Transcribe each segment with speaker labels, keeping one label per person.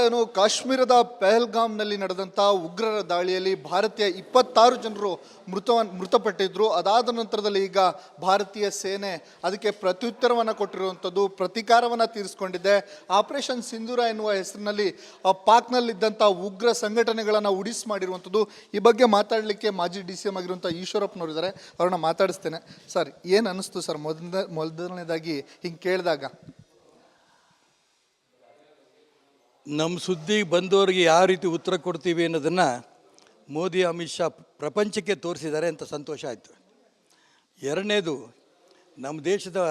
Speaker 1: ಏನು ಕಾಶ್ಮೀರದ ಪಹಲ್ಗಾಮ್ನಲ್ಲಿ ನಡೆದಂಥ ಉಗ್ರರ ದಾಳಿಯಲ್ಲಿ ಭಾರತೀಯ 26 ಜನರು ಮೃತಪಟ್ಟಿದ್ರು. ಅದಾದ ನಂತರದಲ್ಲಿ ಈಗ ಭಾರತೀಯ ಸೇನೆ ಅದಕ್ಕೆ ಪ್ರತ್ಯುತ್ತರವನ್ನು ಕೊಟ್ಟಿರುವಂಥದ್ದು, ಪ್ರತೀಕಾರವನ್ನು ತೀರಿಸಿಕೊಂಡಿದೆ. ಆಪರೇಷನ್ ಸಿಂಧೂರ ಎನ್ನುವ ಹೆಸರಿನಲ್ಲಿ ಪಾಕ್ನಲ್ಲಿದ್ದಂಥ ಉಗ್ರ ಸಂಘಟನೆಗಳನ್ನು ಉಡಿಸಿ ಮಾಡಿರುವಂಥದ್ದು. ಈ ಬಗ್ಗೆ ಮಾತಾಡಲಿಕ್ಕೆ ಮಾಜಿ DCM ಆಗಿರುವಂಥ ಈಶ್ವರಪ್ಪನವರಿದ್ದಾರೆ, ಅವ್ರನ್ನ ಮಾತಾಡಿಸ್ತೇನೆ. ಸರ್, ಏನು ಅನ್ನಿಸ್ತು ಸರ್ ಮೊದಲನೇದಾಗಿ ಹಿಂಗೆ ಕೇಳಿದಾಗ?
Speaker 2: ನಮ್ಮ ಸುದ್ದಿಗೆ ಬಂದವರಿಗೆ ಯಾವ ರೀತಿ ಉತ್ತರ ಕೊಡ್ತೀವಿ ಅನ್ನೋದನ್ನು ಮೋದಿ ಅಮಿತ್ ಶಾ ಪ್ರಪಂಚಕ್ಕೆ ತೋರಿಸಿದ್ದಾರೆ ಅಂತ ಸಂತೋಷ ಆಯಿತು. ಎರಡನೇದು, ನಮ್ಮ ದೇಶದ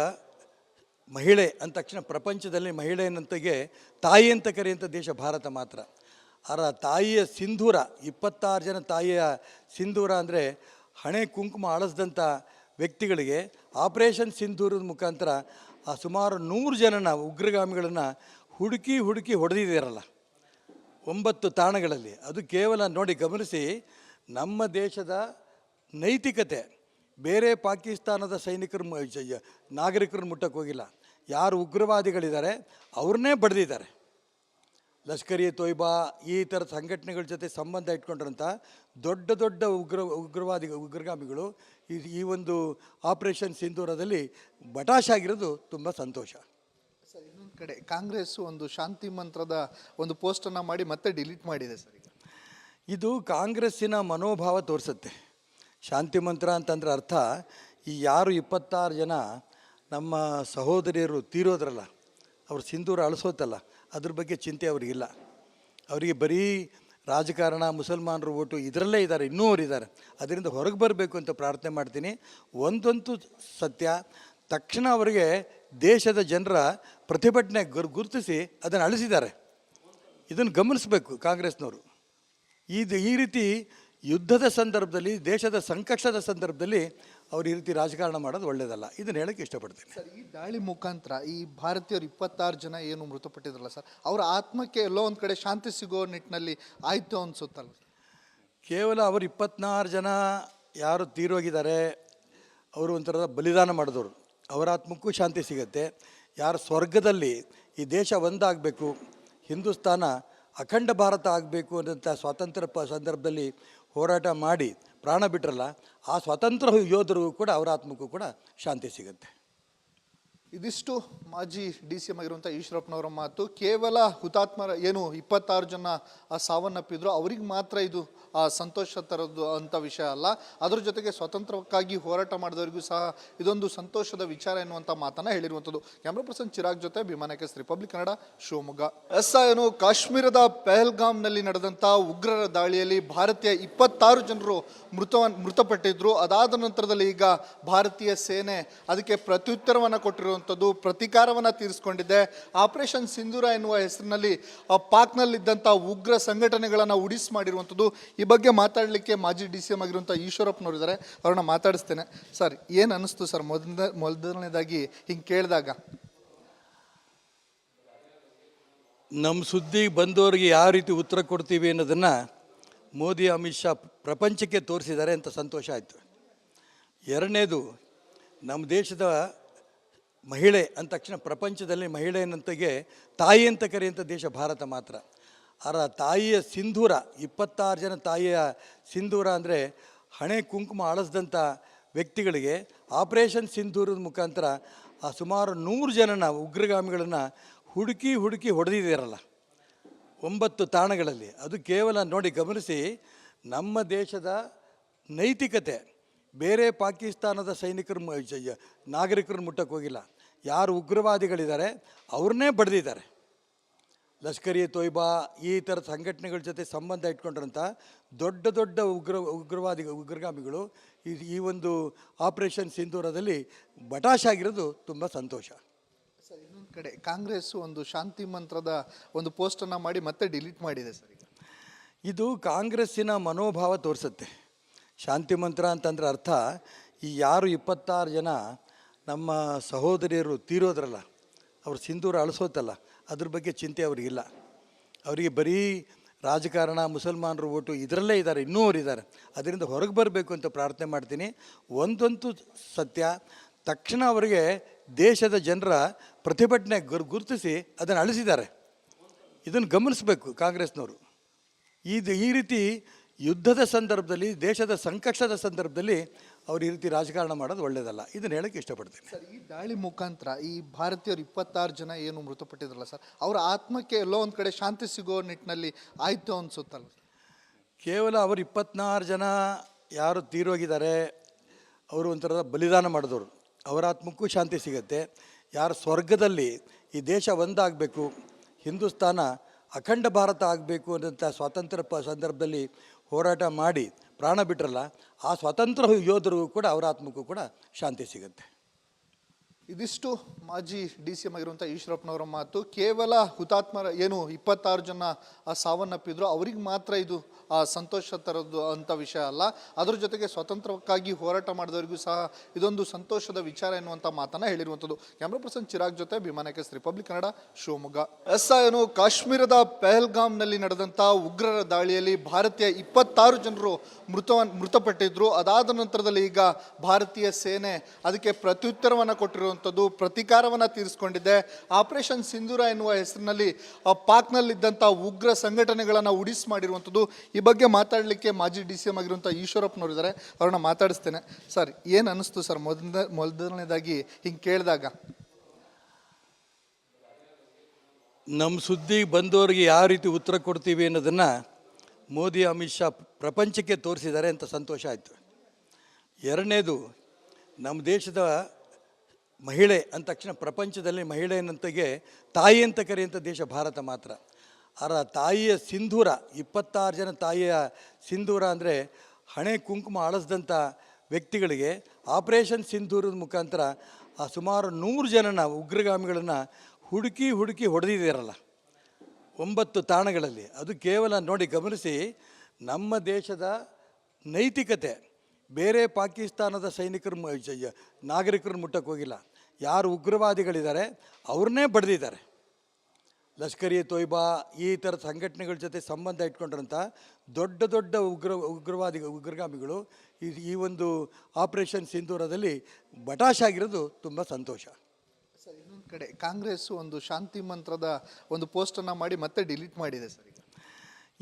Speaker 2: ಮಹಿಳೆ ಅಂದ ತಕ್ಷಣ ಪ್ರಪಂಚದಲ್ಲಿ ಮಹಿಳೆ ಅನ್ನಂತೆಗೆ ತಾಯಿ ಅಂತ ಕರೆಯುವಂಥ ದೇಶ ಭಾರತ ಮಾತ್ರ. ಆ ತಾಯಿಯ ಸಿಂಧೂರ, 26 ಜನ ತಾಯಿಯ ಸಿಂಧೂರ ಅಂದರೆ ಹಣೆ ಕುಂಕುಮ ಅಳಿಸ್ದಂಥ ವ್ಯಕ್ತಿಗಳಿಗೆ ಆಪರೇಷನ್ ಸಿಂಧೂರದ ಮುಖಾಂತರ ಆ ಸುಮಾರು 100 ಜನನ ಉಗ್ರಗಾಮಿಗಳನ್ನು ಹುಡುಕಿ ಹೊಡೆದಿದ್ದಾರಲ್ಲ 9 ತಾಣಗಳಲ್ಲಿ. ಅದು ಕೇವಲ ನೋಡಿ, ಗಮನಿಸಿ, ನಮ್ಮ ದೇಶದ ನೈತಿಕತೆ ಬೇರೆ ಪಾಕಿಸ್ತಾನದ ನಾಗರಿಕರನ್ನು ಮುಟ್ಟಕ್ಕೆ ಹೋಗಿಲ್ಲ. ಯಾರು ಉಗ್ರವಾದಿಗಳಿದ್ದಾರೆ ಅವ್ರನ್ನೇ ಬಡ್ದಿದ್ದಾರೆ. ಲಷ್ಕರ್ ಎ ತೊಯ್ಬಾ ಈ ಥರದ ಸಂಘಟನೆಗಳ ಜೊತೆ ಸಂಬಂಧ ಇಟ್ಕೊಂಡಿರೋಂಥ ದೊಡ್ಡ ಉಗ್ರಗಾಮಿಗಳು ಈ ಒಂದು ಆಪರೇಷನ್ ಸಿಂಧೂರದಲ್ಲಿ ಬಟಾಶಾಗಿರೋದು ತುಂಬ ಸಂತೋಷ.
Speaker 1: ಸರ್, ಇನ್ನೊಂದು ಕಡೆ ಕಾಂಗ್ರೆಸ್ ಒಂದು ಶಾಂತಿ ಮಂತ್ರದ ಒಂದು ಪೋಸ್ಟನ್ನು ಮಾಡಿ ಮತ್ತೆ ಡಿಲೀಟ್ ಮಾಡಿದೆ ಸರ್.
Speaker 2: ಇದು ಕಾಂಗ್ರೆಸ್ಸಿನ ಮನೋಭಾವ ತೋರಿಸುತ್ತೆ. ಶಾಂತಿ ಮಂತ್ರ ಅಂತಂದ್ರೆ ಅರ್ಥ, ಈ ಯಾರು 26 ಜನ ನಮ್ಮ ಸಹೋದರಿಯರು ತೀರೋದ್ರಲ್ಲ, ಅವ್ರ ಸಿಂಧೂರ ಅಳಿಸೋತಲ್ಲ, ಅದ್ರ ಬಗ್ಗೆ ಚಿಂತೆ ಅವ್ರಿಗಿಲ್ಲ. ಅವರಿಗೆ ಬರೀ ರಾಜಕಾರಣ, ಮುಸಲ್ಮಾನರು ಓಟು ಇದರಲ್ಲೇ ಇದ್ದಾರೆ, ಇನ್ನೂ ಅವರಿದ್ದಾರೆ. ಅದರಿಂದ ಹೊರಗೆ ಬರಬೇಕು ಅಂತ ಪ್ರಾರ್ಥನೆ ಮಾಡ್ತೀನಿ. ಒಂದಂತೂ ಸತ್ಯ, ತಕ್ಷಣ ಅವರಿಗೆ ದೇಶದ ಜನರ ಪ್ರತಿಭಟನೆ ಗುರುತಿಸಿ ಅದನ್ನು ಅಳಿಸಿದ್ದಾರೆ. ಇದನ್ನು ಗಮನಿಸಬೇಕು ಕಾಂಗ್ರೆಸ್ನವರು. ಈ ರೀತಿ ಯುದ್ಧದ ಸಂದರ್ಭದಲ್ಲಿ, ದೇಶದ ಸಂಕಷ್ಟದ ಸಂದರ್ಭದಲ್ಲಿ ಅವ್ರು ಈ ರೀತಿ ರಾಜಕಾರಣ ಮಾಡೋದು ಒಳ್ಳೆಯದಲ್ಲ. ಇದನ್ನು ಹೇಳೋಕ್ಕೆ ಇಷ್ಟಪಡ್ತೀನಿ.
Speaker 1: ಸರ್, ಈ ದಾಳಿ ಮುಖಾಂತರ ಈ ಭಾರತೀಯರು 26 ಜನ ಏನು ಮೃತಪಟ್ಟಿದ್ರಲ್ಲ ಸರ್, ಅವರ ಆತ್ಮಕ್ಕೆ ಎಲ್ಲೋ ಒಂದು ಕಡೆ ಶಾಂತಿ ಸಿಗೋ ನಿಟ್ಟಿನಲ್ಲಿ ಆಯಿತು ಅನಿಸುತ್ತಲ್ಲ?
Speaker 2: ಕೇವಲ ಅವರು 24 ಜನ ಯಾರು ತೀರೋಗಿದ್ದಾರೆ, ಅವರು ಒಂಥರ ಬಲಿದಾನ ಮಾಡಿದವರು, ಅವರ ಆತ್ಮಕ್ಕೂ ಶಾಂತಿ ಸಿಗುತ್ತೆ. ಯಾರು ಸ್ವರ್ಗದಲ್ಲಿ ಈ ದೇಶ ಒಂದಾಗಬೇಕು, ಹಿಂದೂಸ್ತಾನ ಅಖಂಡ ಭಾರತ ಆಗಬೇಕು ಅನ್ನೋಂಥ ಸ್ವಾತಂತ್ರ್ಯ ಸಂದರ್ಭದಲ್ಲಿ ಹೋರಾಟ ಮಾಡಿ ಪ್ರಾಣ ಬಿಟ್ಟರಲ್ಲ, ಆ ಸ್ವಾತಂತ್ರ್ಯ ಯೋಧರಿಗೂ ಕೂಡ ಅವರ ಆತ್ಮಕ್ಕೂ ಕೂಡ ಶಾಂತಿ ಸಿಗುತ್ತೆ.
Speaker 1: ಇದಿಷ್ಟು ಮಾಜಿ DCM ಆಗಿರುವಂಥ ಈಶ್ವರಪ್ಪನವರ ಮಾತು. ಕೇವಲ ಹುತಾತ್ಮರ ಏನು 26 ಜನ ಸಾವನ್ನಪ್ಪಿದ್ರು ಅವರಿಗೆ ಮಾತ್ರ ಇದು ಸಂತೋಷ ತರದ್ದು ಅಂಥ ವಿಷಯ ಅಲ್ಲ, ಅದ್ರ ಜೊತೆಗೆ ಸ್ವತಂತ್ರಕ್ಕಾಗಿ ಹೋರಾಟ ಮಾಡಿದವರಿಗೂ ಸಹ ಇದೊಂದು ಸಂತೋಷದ ವಿಚಾರ ಎನ್ನುವಂಥ ಮಾತನ್ನು ಹೇಳಿರುವಂಥದ್ದು. ಕ್ಯಾಮ್ರಾ ಪರ್ಸನ್ ಚಿರಾಗ್ ಜೊತೆ ಭೀಮಾನಾಯಕಸ್, ರಿಪಬ್ಲಿಕ್ ಕನ್ನಡ, ಶಿವಮೊಗ್ಗ. ಏನು ಕಾಶ್ಮೀರದ ಪಹಲ್ಗಾಮ್ನಲ್ಲಿ ನಡೆದಂಥ ಉಗ್ರರ ದಾಳಿಯಲ್ಲಿ ಭಾರತೀಯ 26 ಜನರು ಮೃತಪಟ್ಟಿದ್ರು. ಅದಾದ ನಂತರದಲ್ಲಿ ಈಗ ಭಾರತೀಯ ಸೇನೆ ಅದಕ್ಕೆ ಪ್ರತ್ಯುತ್ತರವನ್ನು ಕೊಟ್ಟಿರುವಂಥದ್ದು, ಪ್ರತೀಕಾರವನ್ನು ತೀರಿಸಿಕೊಂಡಿದೆ. ಆಪರೇಷನ್ ಸಿಂಧೂರ ಎನ್ನುವ ಹೆಸರಿನಲ್ಲಿ ಪಾಕ್ನಲ್ಲಿದ್ದಂಥ ಉಗ್ರ ಸಂಘಟನೆಗಳನ್ನು ಉಡಿಸಿ ಮಾಡಿರುವಂಥದ್ದು. ಈ ಬಗ್ಗೆ ಮಾತಾಡಲಿಕ್ಕೆ ಮಾಜಿ DCM ಆಗಿರುವಂಥ ಈಶ್ವರಪ್ಪನವರಿದ್ದಾರೆ, ಅವ್ರನ್ನ ಮಾತಾಡಿಸ್ತೇನೆ. ಸರ್, ಏನು ಅನ್ನಿಸ್ತು ಸರ್ ಮೊದಲನೇದಾಗಿ ಹಿಂಗೆ ಕೇಳಿದಾಗ?
Speaker 2: ನಮ್ಮ ಸುದ್ದಿಗೆ ಬಂದವರಿಗೆ ಯಾವ ರೀತಿ ಉತ್ತರ ಕೊಡ್ತೀವಿ ಅನ್ನೋದನ್ನು ಮೋದಿ ಅಮಿತ್ ಶಾ ಪ್ರಪಂಚಕ್ಕೆ ತೋರಿಸಿದ್ದಾರೆ ಅಂತ ಸಂತೋಷ ಆಯಿತು. ಎರಡನೇದು, ನಮ್ಮ ದೇಶದ ಮಹಿಳೆ ಅಂದ ತಕ್ಷಣ ಪ್ರಪಂಚದಲ್ಲಿ ಮಹಿಳೆ ಅನ್ನಂತೆಗೆ ತಾಯಿ ಅಂತ ಕರೆಯುವಂಥ ದೇಶ ಭಾರತ ಮಾತ್ರ. ಆ ತಾಯಿಯ ಸಿಂಧೂರ, 26 ಜನ ತಾಯಿಯ ಸಿಂಧೂರ ಅಂದರೆ ಹಣೆ ಕುಂಕುಮ ಅಳಿಸ್ದಂಥ ವ್ಯಕ್ತಿಗಳಿಗೆ ಆಪರೇಷನ್ ಸಿಂಧೂರದ ಮುಖಾಂತರ ಆ ಸುಮಾರು 100 ಜನನ ಉಗ್ರಗಾಮಿಗಳನ್ನು ಹುಡುಕಿ ಹೊಡೆದಿದ್ದಾರಲ್ಲ 9 ತಾಣಗಳಲ್ಲಿ. ಅದು ಕೇವಲ ನೋಡಿ, ಗಮನಿಸಿ, ನಮ್ಮ ದೇಶದ ನೈತಿಕತೆ ಬೇರೆ ಪಾಕಿಸ್ತಾನದ ನಾಗರಿಕರನ್ನು ಮುಟ್ಟಕ್ಕೆ ಹೋಗಿಲ್ಲ. ಯಾರು ಉಗ್ರವಾದಿಗಳಿದ್ದಾರೆ ಅವ್ರನ್ನೇ ಬಡ್ದಿದ್ದಾರೆ. ಲಷ್ಕರ್ ಎ ತೊಯ್ಬಾ ಈ ಥರದ ಸಂಘಟನೆಗಳ ಜೊತೆ ಸಂಬಂಧ ಇಟ್ಕೊಂಡಿರೋಂಥ ದೊಡ್ಡ ಉಗ್ರಗಾಮಿಗಳು ಈ ಒಂದು ಆಪರೇಷನ್ ಸಿಂಧೂರದಲ್ಲಿ ಬಟಾಶಾಗಿರೋದು ತುಂಬ ಸಂತೋಷ.
Speaker 1: ಸರ್, ಇನ್ನೊಂದು ಕಡೆ ಕಾಂಗ್ರೆಸ್ ಒಂದು ಶಾಂತಿ ಮಂತ್ರದ ಒಂದು ಪೋಸ್ಟನ್ನು ಮಾಡಿ ಮತ್ತೆ ಡಿಲೀಟ್ ಮಾಡಿದೆ ಸರ್.
Speaker 2: ಇದು ಕಾಂಗ್ರೆಸ್ಸಿನ ಮನೋಭಾವ ತೋರಿಸುತ್ತೆ. ಶಾಂತಿ ಮಂತ್ರ ಅಂತಂದ್ರೆ ಅರ್ಥ, ಈ ಯಾರು 26 ಜನ ನಮ್ಮ ಸಹೋದರಿಯರು ತೀರೋದ್ರಲ್ಲ, ಅವ್ರ ಸಿಂಧೂರ ಅಳಿಸೋತಲ್ಲ, ಅದ್ರ ಬಗ್ಗೆ ಚಿಂತೆ ಅವ್ರಿಗಿಲ್ಲ. ಅವರಿಗೆ ಬರೀ ರಾಜಕಾರಣ, ಮುಸಲ್ಮಾನರು ಓಟು ಇದರಲ್ಲೇ ಇದ್ದಾರೆ, ಇನ್ನೂ ಅವರಿದ್ದಾರೆ. ಅದರಿಂದ ಹೊರಗೆ ಬರಬೇಕು ಅಂತ ಪ್ರಾರ್ಥನೆ ಮಾಡ್ತೀನಿ. ಒಂದಂತೂ ಸತ್ಯ, ತಕ್ಷಣ ಅವರಿಗೆ ದೇಶದ ಜನರ ಪ್ರತಿಭಟನೆ ಗುರುತಿಸಿ ಅದನ್ನು ಅಳಿಸಿದ್ದಾರೆ. ಇದನ್ನು ಗಮನಿಸಬೇಕು ಕಾಂಗ್ರೆಸ್ನವರು. ಈ ರೀತಿ ಯುದ್ಧದ ಸಂದರ್ಭದಲ್ಲಿ, ದೇಶದ ಸಂಕಷ್ಟದ ಸಂದರ್ಭದಲ್ಲಿ ಅವ್ರು ಈ ರೀತಿ ರಾಜಕಾರಣ ಮಾಡೋದು ಒಳ್ಳೆಯದಲ್ಲ. ಇದನ್ನು ಹೇಳೋಕ್ಕೆ ಇಷ್ಟಪಡ್ತೀನಿ.
Speaker 1: ಸರ್, ಈ ದಾಳಿ ಮುಖಾಂತರ ಈ ಭಾರತೀಯರು 26 ಜನ ಏನು ಮೃತಪಟ್ಟಿದ್ರಲ್ಲ ಸರ್, ಅವರ ಆತ್ಮಕ್ಕೆ ಎಲ್ಲೋ ಒಂದು ಕಡೆ ಶಾಂತಿ ಸಿಗೋ ನಿಟ್ಟಿನಲ್ಲಿ ಆಯಿತು ಅನಿಸುತ್ತಲ್ಲ?
Speaker 2: ಕೇವಲ ಅವರು 24 ಜನ ಯಾರು ತೀರೋಗಿದ್ದಾರೆ, ಅವರು ಒಂಥರದ ಬಲಿದಾನ ಮಾಡಿದವರು, ಅವರ ಆತ್ಮಕ್ಕೂ ಶಾಂತಿ ಸಿಗುತ್ತೆ. ಯಾರು ಸ್ವರ್ಗದಲ್ಲಿ ಈ ದೇಶ ಒಂದಾಗಬೇಕು, ಹಿಂದೂಸ್ತಾನ ಅಖಂಡ ಭಾರತ ಆಗಬೇಕು ಅನ್ನೋಂಥ ಸ್ವಾತಂತ್ರ್ಯ ಸಂದರ್ಭದಲ್ಲಿ ಹೋರಾಟ ಮಾಡಿ ಪ್ರಾಣ ಬಿಟ್ಟರಲ್ಲ, ಆ ಸ್ವಾತಂತ್ರ್ಯ ಯೋಧರಿಗೂ ಕೂಡ ಅವರ ಆತ್ಮಕ್ಕೂ ಕೂಡ ಶಾಂತಿ ಸಿಗುತ್ತೆ.
Speaker 1: ಇದಿಷ್ಟು ಮಾಜಿ DCM ಆಗಿರುವಂಥ ಈಶ್ವರಪ್ಪನವರ ಮಾತು. ಕೇವಲ ಹುತಾತ್ಮರ ಏನು 26 ಜನ ಸಾವನ್ನಪ್ಪಿದ್ರು, ಅವ್ರಿಗೆ ಮಾತ್ರ ಇದು ಸಂತೋಷ ತರದ್ದು ಅಂತ ವಿಷಯ ಅಲ್ಲ, ಅದ್ರ ಜೊತೆಗೆ ಸ್ವತಂತ್ರಕ್ಕಾಗಿ ಹೋರಾಟ ಮಾಡಿದವರಿಗೂ ಸಹ ಇದೊಂದು ಸಂತೋಷದ ವಿಚಾರ ಎನ್ನುವಂಥ ಮಾತನ್ನು ಹೇಳಿರುವಂಥದ್ದು. ಕ್ಯಾಮ್ರಾ ಪರ್ಸನ್ ಚಿರಾಗ್ ಜೊತೆ ಭೀಮಾನಾಯಕ, ರಿಪಬ್ಲಿಕ್ ಕನ್ನಡ, ಶಿವಮೊಗ್ಗ. ಏನು ಕಾಶ್ಮೀರದ ಪಹಲ್ಗಾಮ್ನಲ್ಲಿ ನಡೆದಂಥ ಉಗ್ರರ ದಾಳಿಯಲ್ಲಿ ಭಾರತೀಯ 26 ಜನರು ಮೃತಪಟ್ಟಿದ್ರು. ಅದಾದ ನಂತರದಲ್ಲಿ ಈಗ ಭಾರತೀಯ ಸೇನೆ ಅದಕ್ಕೆ ಪ್ರತ್ಯುತ್ತರವನ್ನು ಕೊಟ್ಟಿರುವಂಥದ್ದು, ಪ್ರತೀಕಾರವನ್ನು ತೀರಿಸಿಕೊಂಡಿದೆ. ಆಪರೇಷನ್ ಸಿಂಧೂರ ಎನ್ನುವ ಹೆಸರಿನಲ್ಲಿ ಪಾಕ್ನಲ್ಲಿದ್ದಂಥ ಉಗ್ರ ಸಂಘಟನೆಗಳನ್ನು ಉಡಿಸ್ ಮಾಡಿರುವಂಥದ್ದು. ಈ ಬಗ್ಗೆ ಮಾತಾಡಲಿಕ್ಕೆ ಮಾಜಿ DCM ಆಗಿರುವಂಥ ಈಶ್ವರಪ್ಪನವರು ಇದ್ದಾರೆ, ಅವ್ರನ್ನ ಮಾತಾಡಿಸ್ತೇನೆ. ಸರ್, ಏನು ಅನ್ನಿಸ್ತು ಸರ್ ಮೊದಲನೇದಾಗಿ ಹಿಂಗೆ ಕೇಳಿದಾಗ?
Speaker 2: ನಮ್ಮ ಸುದ್ದಿಗೆ ಬಂದವರಿಗೆ ಯಾವ ರೀತಿ ಉತ್ತರ ಕೊಡ್ತೀವಿ ಅನ್ನೋದನ್ನು ಮೋದಿ ಅಮಿತ್ ಶಾ ಪ್ರಪಂಚಕ್ಕೆ ತೋರಿಸಿದ್ದಾರೆ ಅಂತ ಸಂತೋಷ ಆಯಿತು. ಎರಡನೇದು, ನಮ್ಮ ದೇಶದ ಮಹಿಳೆ ಅಂದ ತಕ್ಷಣ ಪ್ರಪಂಚದಲ್ಲಿ ಮಹಿಳೆ ಅನ್ನಂತೆಗೆ ತಾಯಿ ಅಂತ ಕರೆಯುವಂಥ ದೇಶ ಭಾರತ ಮಾತ್ರ. ಆ ತಾಯಿಯ ಸಿಂಧೂರ, 26 ಜನ ತಾಯಿಯ ಸಿಂಧೂರ ಅಂದರೆ ಹಣೆ ಕುಂಕುಮ ಅಳಿಸ್ದಂಥ ವ್ಯಕ್ತಿಗಳಿಗೆ ಆಪರೇಷನ್ ಸಿಂಧೂರದ ಮುಖಾಂತರ ಆ ಸುಮಾರು 100 ಜನನ ಉಗ್ರಗಾಮಿಗಳನ್ನು ಹುಡುಕಿ ಹೊಡೆದಿದ್ದಾರಲ್ಲ 9 ತಾಣಗಳಲ್ಲಿ. ಅದು ಕೇವಲ ನೋಡಿ, ಗಮನಿಸಿ, ನಮ್ಮ ದೇಶದ ನೈತಿಕತೆ ಬೇರೆ ಪಾಕಿಸ್ತಾನದ ನಾಗರಿಕರನ್ನು ಮುಟ್ಟಕ್ಕೆ ಹೋಗಿಲ್ಲ. ಯಾರು ಉಗ್ರವಾದಿಗಳಿದ್ದಾರೆ ಅವ್ರನ್ನೇ ಬಡ್ದಿದ್ದಾರೆ. ಲಷ್ಕರ್ ಎ ತೊಯ್ಬಾ ಈ ಥರದ ಸಂಘಟನೆಗಳ ಜೊತೆ ಸಂಬಂಧ ಇಟ್ಕೊಂಡಿರೋಂಥ ದೊಡ್ಡ ಉಗ್ರಗಾಮಿಗಳು ಈ ಒಂದು ಆಪರೇಷನ್ ಸಿಂಧೂರದಲ್ಲಿ ಬಟಾಶಾಗಿರೋದು ತುಂಬ ಸಂತೋಷ.
Speaker 1: ಸರ್, ಇನ್ನೊಂದು ಕಡೆ ಕಾಂಗ್ರೆಸ್ ಒಂದು ಶಾಂತಿ ಮಂತ್ರದ ಒಂದು ಪೋಸ್ಟನ್ನು ಮಾಡಿ ಮತ್ತೆ ಡಿಲೀಟ್ ಮಾಡಿದೆ ಸರ್.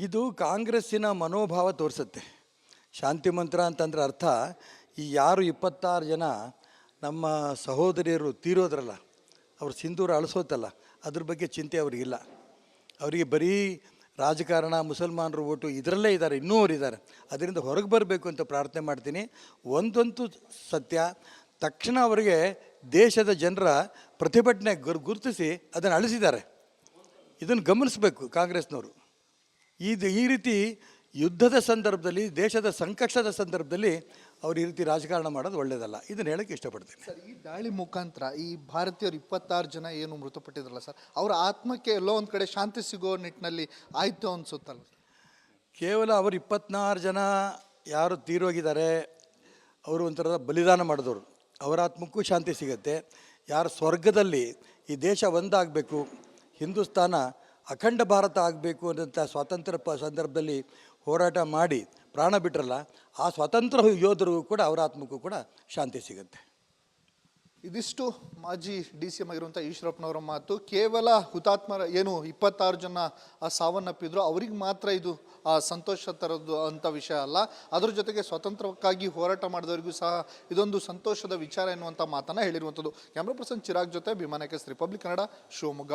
Speaker 2: ಇದು ಕಾಂಗ್ರೆಸ್ಸಿನ ಮನೋಭಾವ ತೋರಿಸುತ್ತೆ. ಶಾಂತಿ ಮಂತ್ರ ಅಂತಂದ್ರೆ ಅರ್ಥ, ಈ ಯಾರು 26 ಜನ ನಮ್ಮ ಸಹೋದರಿಯರು ತೀರೋದ್ರಲ್ಲ, ಅವ್ರು ಸಿಂಧೂರ ಅಳಿಸೋತಲ್ಲ, ಅದ್ರ ಬಗ್ಗೆ ಚಿಂತೆ ಅವ್ರಿಗಿಲ್ಲ. ಅವರಿಗೆ ಬರೀ ರಾಜಕಾರಣ, ಮುಸಲ್ಮಾನರು ಓಟು ಇದರಲ್ಲೇ ಇದ್ದಾರೆ, ಇನ್ನೂ ಅವರಿದ್ದಾರೆ. ಅದರಿಂದ ಹೊರಗೆ ಬರಬೇಕು ಅಂತ ಪ್ರಾರ್ಥನೆ ಮಾಡ್ತೀನಿ. ಒಂದಂತೂ ಸತ್ಯ, ತಕ್ಷಣ ಅವರಿಗೆ ದೇಶದ ಜನರ ಪ್ರತಿಭಟನೆ ಗುರುತಿಸಿ ಅದನ್ನು ಅಳಿಸಿದ್ದಾರೆ. ಇದನ್ನು ಗಮನಿಸಬೇಕು ಕಾಂಗ್ರೆಸ್ನವರು. ಈ ರೀತಿ ಯುದ್ಧದ ಸಂದರ್ಭದಲ್ಲಿ, ದೇಶದ ಸಂಕಷ್ಟದ ಸಂದರ್ಭದಲ್ಲಿ ಅವ್ರು ಈ ರೀತಿ ರಾಜಕಾರಣ ಮಾಡೋದು ಒಳ್ಳೆಯದಲ್ಲ. ಇದನ್ನು ಹೇಳೋಕ್ಕೆ ಇಷ್ಟಪಡ್ತೀನಿ.
Speaker 1: ಸರ್, ಈ ದಾಳಿ ಮುಖಾಂತರ ಈ ಭಾರತೀಯರು 26 ಜನ ಏನು ಮೃತಪಟ್ಟಿದ್ರಲ್ಲ ಸರ್, ಅವರ ಆತ್ಮಕ್ಕೆ ಎಲ್ಲೋ ಒಂದು ಕಡೆ ಶಾಂತಿ ಸಿಗೋ ನಿಟ್ಟಿನಲ್ಲಿ ಆಯಿತು ಅನಿಸುತ್ತಲ್ಲ?
Speaker 2: ಕೇವಲ ಅವರು 24 ಜನ ಯಾರು ತೀರೋಗಿದ್ದಾರೆ, ಅವರು ಒಂಥರದ ಬಲಿದಾನ ಮಾಡಿದವರು, ಅವರ ಆತ್ಮಕ್ಕೂ ಶಾಂತಿ ಸಿಗುತ್ತೆ. ಯಾರು ಸ್ವರ್ಗದಲ್ಲಿ ಈ ದೇಶ ಒಂದಾಗಬೇಕು, ಹಿಂದೂಸ್ತಾನ ಅಖಂಡ ಭಾರತ ಆಗಬೇಕು ಅನ್ನೋಂಥ ಸ್ವಾತಂತ್ರ್ಯ ಸಂದರ್ಭದಲ್ಲಿ ಹೋರಾಟ ಮಾಡಿ ಪ್ರಾಣ ಬಿಟ್ಟರಲ್ಲ, ಆ ಸ್ವಾತಂತ್ರ್ಯ ಯೋಧರಿಗೂ ಕೂಡ ಅವರ ಆತ್ಮಕ್ಕೂ ಕೂಡ ಶಾಂತಿ ಸಿಗುತ್ತೆ.
Speaker 1: ಇದಿಷ್ಟು ಮಾಜಿ DCM ಆಗಿರುವಂಥ ಈಶ್ವರಪ್ಪನವರ ಮಾತು. ಕೇವಲ ಹುತಾತ್ಮರ ಏನು 26 ಜನ ಸಾವನ್ನಪ್ಪಿದ್ರು, ಅವ್ರಿಗೆ ಮಾತ್ರ ಇದು ಸಂತೋಷ ತರದ್ದು ಅಂತ ವಿಷಯ ಅಲ್ಲ, ಅದ್ರ ಜೊತೆಗೆ ಸ್ವತಂತ್ರಕ್ಕಾಗಿ ಹೋರಾಟ ಮಾಡಿದವರಿಗೂ ಸಹ ಇದೊಂದು ಸಂತೋಷದ ವಿಚಾರ ಎನ್ನುವಂಥ ಮಾತನ್ನು ಹೇಳಿರುವಂಥದ್ದು. ಕ್ಯಾಮ್ರಾ ಪರ್ಸನ್ ಚಿರಾಗ್ ಜೊತೆ ಭೀಮಾನಾಯಕ, ರಿಪಬ್ಲಿಕ್ ಕನ್ನಡ, ಶಿವಮೊಗ್ಗ.